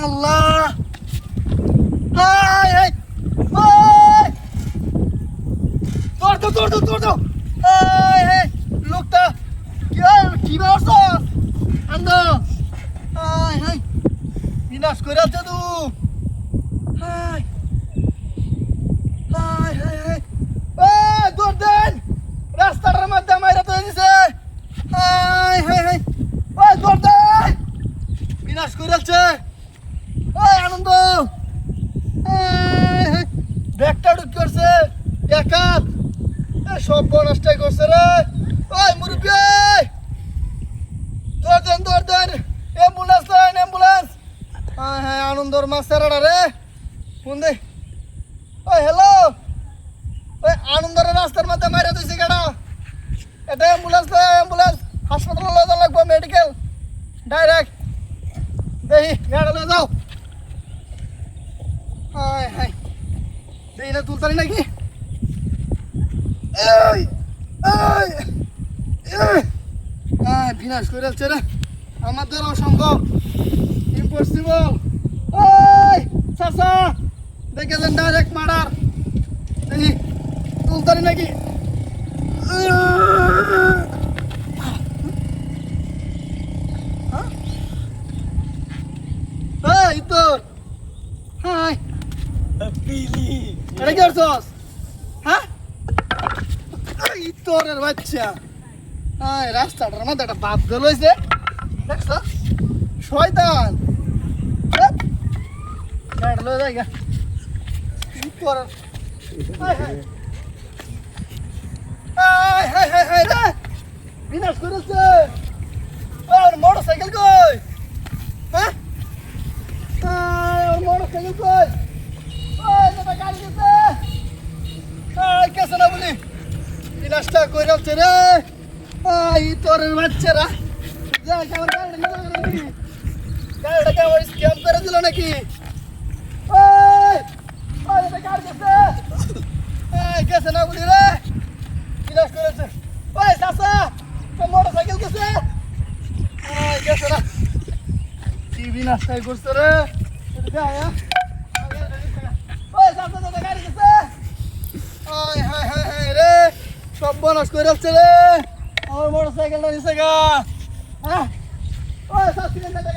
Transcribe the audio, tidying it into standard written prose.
আল্লাহ এই ওই তোর এই লোকটা কি ব্যবস্থা আন্দ এই বিনাশ করে আছে তু হাই হাই হাই হাই ওই দৌড় দেন রাস্তাটার মধ্যে মাইরা তো দিছে হাই হাই হাই ওই দৌড় দে বিনাশ করে আছে ওই আনন্দ ব্যাগটা ঢুক করছে একা সব বনষ্টাই করছে রে ওই মুরব্বী দৌড় দেন অ্যাম্বুলেন্স হ্যাঁ আনন্দর মাস্টারটা রে ফোন দে ওই হ্যালো ওই আনন্দর রাস্তার মধ্যে মাইরা দিয়েছি গাড়া এটা অ্যাম্বুলেন্স হাসপাতালে লয়ে লাগবো মেডিকেল ডাইরেক্ট দেখি গাড়ি লয়ে যাও হাই হাই দেখি না তুলতারি নাকি বিনাশ করে যাচ্ছে রে আমার দ্বারা অসম্ভব ইম্পসিবল ওই চাচা দেখেছেন ডাইরেক্ট মার্ডার দেখি তুলতারি নাকি এই তোর হাই পিলি এটা কি করছস হ্যাঁ এই তোরের বাচ্চা হাই রাস্তাটার মধ্যে একটা বাপ গেল হয়েছে দেখছ শয়তান গাড়ি লয়ে যাই গা কি করার high high high high high রে বিনাশ করেছে ওর মোটরসাইকেল কই হ্যাঁ ওর মোটরসাইকেল কই ওই দাদা গাড়ি দিতে এই কেসে না বলি বিনাশটা কই রাখছে রে এই তোরের বাচ্চারা যা আমার গাড়িটাকে আমার স্ক্যাম করে দিল নাকি ওই ওই দাদা গাড়ি দিতে এই কেসে না বলি রে বিনাশ করেছে ওই চাচা তোর মোটরসাইকেল গেছে ওই গেছে না কি বিনাশটাই করছে রে ওই চাচা দাদা গাড়ি গেছে ওই হাই হাই হাই রে সব বনাশ করে রাখছে রে আমার মোটরসাইকেলটা নিচে গা হ্যাঁ ওই চাচা দাদা